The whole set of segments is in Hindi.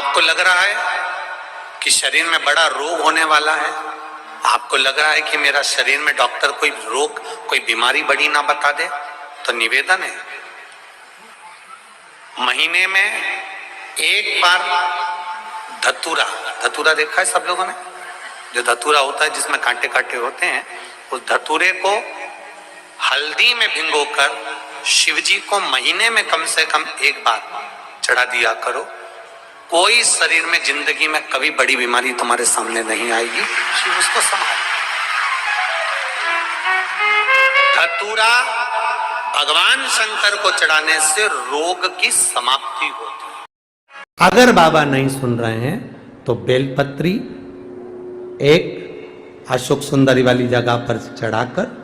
आपको लग रहा है कि शरीर में बड़ा रोग होने वाला है, आपको लग रहा है कि मेरा शरीर में डॉक्टर कोई रोग, कोई बीमारी बड़ी ना बता दे, तो निवेदन है, महीने में एक बार धतूरा, धतूरा देखा है सब लोगों ने, जो धतूरा होता है जिसमें कांटे कांटे होते हैं, उस धतूरे को हल्दी में भिगोकर शिवजी को महीने में कम से कम एक बार चढ़ा दिया करो। कोई शरीर में जिंदगी में कभी बड़ी बीमारी तुम्हारे सामने नहीं आएगी, शिव उसको संभाल। धतूरा भगवान शंकर को चढ़ाने से रोग की समाप्ति होती है। अगर बाबा नहीं सुन रहे हैं तो बेलपत्री एक अशोक सुंदरी वाली जगह पर चढ़ाकर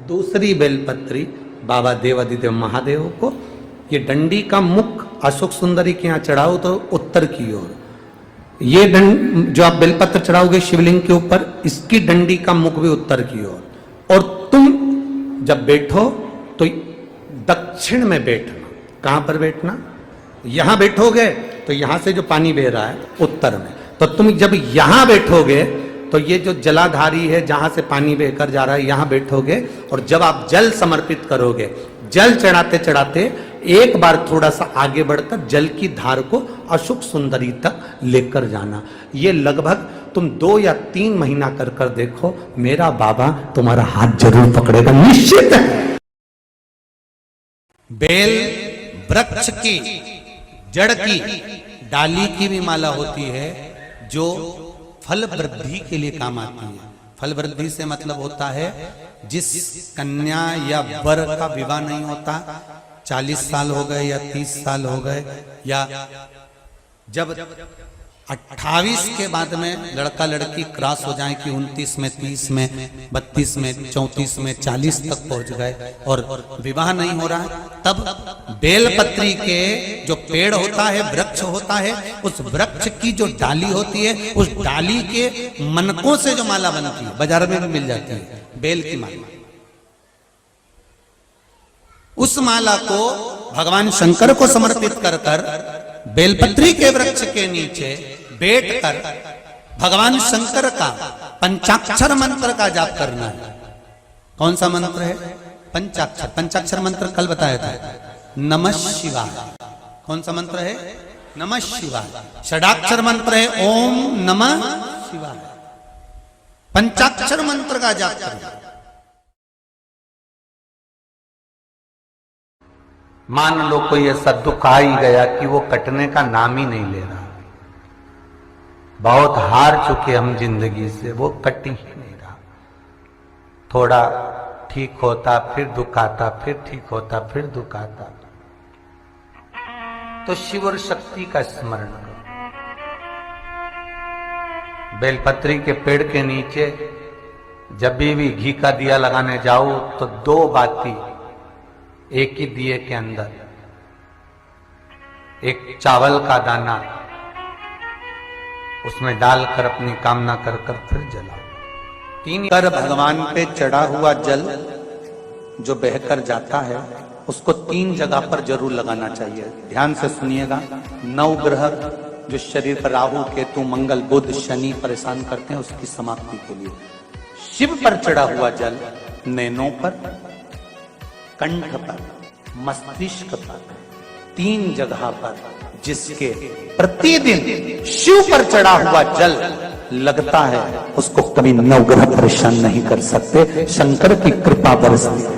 दूसरी बेलपत्री बाबा देवादिदेव महादेव को, ये डंडी का मुख अशोक सुंदरी के यहाँ चढ़ाओ तो उत्तर की ओर, ये जो आप बेलपत्र चढ़ाओगे शिवलिंग के ऊपर, इसकी डंडी का मुख भी उत्तर की ओर, और तुम जब बैठो तो दक्षिण में बैठना। कहां पर बैठना? यहां बैठोगे तो यहां से जो पानी बह रहा है उत्तर में, तो तुम जब यहां बैठोगे तो ये जो जलाधारी है जहां से पानी बहकर जा रहा है यहां बैठोगे, और जब आप जल समर्पित करोगे, जल चढ़ाते चढ़ाते एक बार थोड़ा सा आगे बढ़कर जल की धार को अशोक सुंदरी तक लेकर जाना। ये लगभग तुम 2 या 3 महीना कर कर देखो, मेरा बाबा तुम्हारा हाथ जरूर पकड़ेगा, निश्चित है। बेल वृक्ष की जड़ की डाली की भी माला होती है जो फल वृद्धि के लिए काम आती है। फल वृद्धि से मतलब होता है जिस कन्या या वर का विवाह नहीं होता, 40 साल हो गए या 30 साल हो गए, या जब 28 के बाद में लड़का लड़की क्रॉस हो जाए कि 29 में, 30 में, 32 में, 34 में, 40 तक पहुंच गए और विवाह नहीं हो रहा है, तब बेलपत्री के जो पेड़ होता है, वृक्ष होता है, उस वृक्ष की जो डाली होती है, उस डाली के मनकों से जो माला बनती है, बाजार में भी मिल जाती है बेल की माला, उस माला को भगवान शंकर को समर्पित कर कर बेलपत्री के वृक्ष के नीचे बैठकर भगवान शंकर का पंचाक्षर मंत्र का जाप करना है। कौन सा मंत्र है? पंचाक्षर। पंचाक्षर मंत्र कल बताया था, नमः शिवाय। कौन सा मंत्र है? नमः शिवाय। षडाक्षर मंत्र है ओम नमः शिवाय। पंचाक्षर मंत्र का जाप करना। मान लो कोई ऐसा दुख आ ही गया कि वो कटने का नाम ही नहीं ले रहा, बहुत हार चुके हम जिंदगी से, वो कट ही नहीं रहा, थोड़ा ठीक होता फिर दुख आता, फिर ठीक होता फिर दुख आता, तो शिव और शक्ति का स्मरण करो। बेलपत्री के पेड़ के नीचे जब भी घी का दिया लगाने जाओ तो 2 बाती एक ही दिए के अंदर, एक चावल का दाना उसमें डालकर अपनी कामना कर कर फिर जलाओ। 3 कर भगवान पे चढ़ा हुआ जल जो बहकर जाता है उसको 3 जगह पर जरूर लगाना चाहिए। ध्यान से सुनिएगा। 9 ग्रह जो शरीर पर राहु, केतु, मंगल, बुध, शनि परेशान करते हैं, उसकी समाप्ति के लिए शिव पर चढ़ा हुआ जल नैनों पर, कंठ पर, मस्तिष्क पर, 3 जगह पर, जिसके प्रतिदिन शिव पर चढ़ा हुआ जल लगता है, उसको कभी 9 ग्रह परेशान नहीं कर सकते। शंकर की कृपा बरसती है,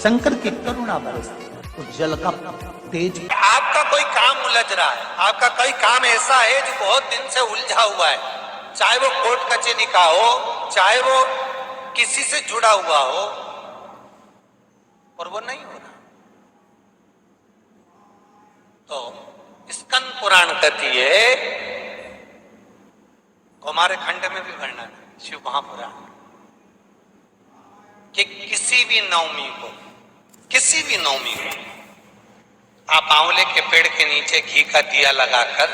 शंकर की करुणा बरसती है, उस जल का तेज। आपका कोई काम उलझ रहा है, आपका कोई काम ऐसा है जो बहुत दिन से उलझा हुआ है, चाहे वो कोर्ट कचहरी का हो, चाहे वो किसी से जुड़ा हुआ हो, और वो नहीं हो रहा, तो स्कंद पुराण कहती है, हमारे खंड में भी वर्णन है शिव महापुराण, कि किसी भी नवमी को आप आंवले के पेड़ के नीचे घी का दिया लगाकर,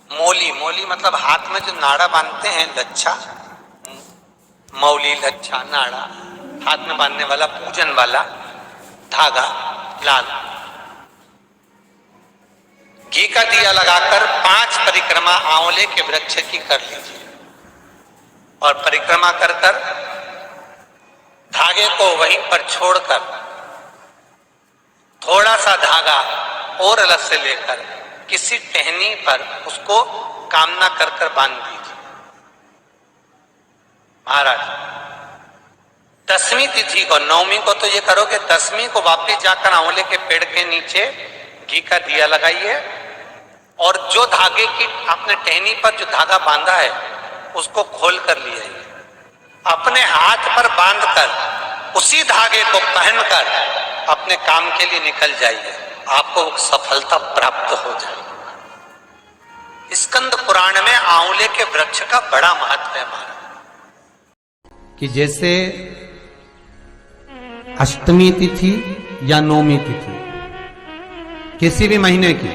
मौली मतलब हाथ में जो नाड़ा बांधते हैं, लच्छा, मौली, लच्छा, नाड़ा, हाथ में बांधने वाला पूजन वाला धागा लाल, घी का दिया लगाकर 5 परिक्रमा आंवले के वृक्ष की कर लीजिए और परिक्रमा कर कर धागे को वहीं पर छोड़कर थोड़ा सा धागा और अलग से लेकर किसी टहनी पर उसको कामना कर कर बांध दीजिए। महाराज 10वीं तिथि को, 9वीं को तो ये करोगे, 10वीं को वापिस जाकर आंवले के पेड़ के नीचे घी का दिया लगाइए और जो धागे की आपने टहनी पर जो धागा बांधा है उसको खोल कर ले आइए, अपने हाथ पर बांधकर उसी धागे को पहनकर अपने काम के लिए निकल जाइए, आपको सफलता प्राप्त हो जाएगी। स्कंद पुराण में आंवले के वृक्ष का बड़ा महत्व है महाराज। कि जैसे अष्टमी तिथि या नौमी तिथि किसी भी महीने की,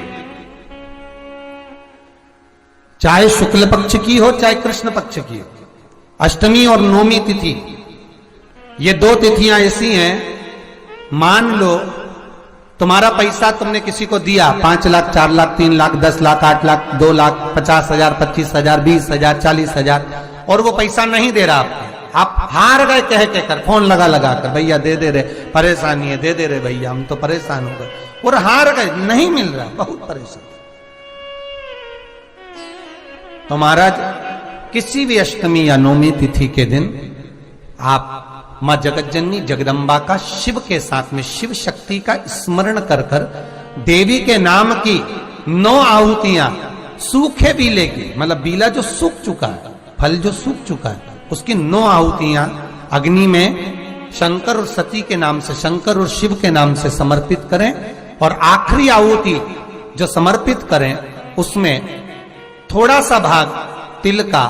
चाहे शुक्ल पक्ष की हो चाहे कृष्ण पक्ष की हो, अष्टमी और नौमी तिथि ये 2 तिथियां ऐसी हैं, मान लो तुम्हारा पैसा तुमने किसी को दिया 5 लाख 4 लाख 3 लाख 10 लाख 8 लाख 2 लाख 50,000 25,000 20,000 40,000 और वो पैसा नहीं दे रहा आपको, आप हार गए कह के कर, फोन लगा लगा कर, भैया दे दे रहे, परेशानी है, दे दे रहे भैया, हम तो परेशान हो गए, और हार गए, नहीं मिल रहा, बहुत परेशान। तो महाराज किसी भी अष्टमी या नौमी तिथि के दिन आप मां जगतजननी जगदम्बा का शिव के साथ में, शिव शक्ति का स्मरण कर कर देवी के नाम की 9 आहुतियां, सूखे बीले की, मतलब बीला जो सूख चुका है, फल जो सूख चुका है, उसकी 9 आहुतियां अग्नि में शंकर और सती के नाम से, शंकर और शिव के नाम से समर्पित करें और आखिरी आहुति जो समर्पित करें उसमें थोड़ा सा भाग तिल का,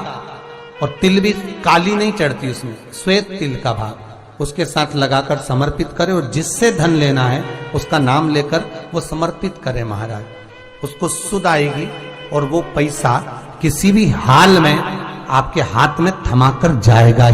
और तिल भी काली नहीं चढ़ती उसमें, श्वेत तिल का भाग उसके साथ लगाकर समर्पित करें और जिससे धन लेना है उसका नाम लेकर वो समर्पित करें महाराज, उसको सुध आएगी और वो पैसा किसी भी हाल में आपके हाथ में थमाकर जाएगा।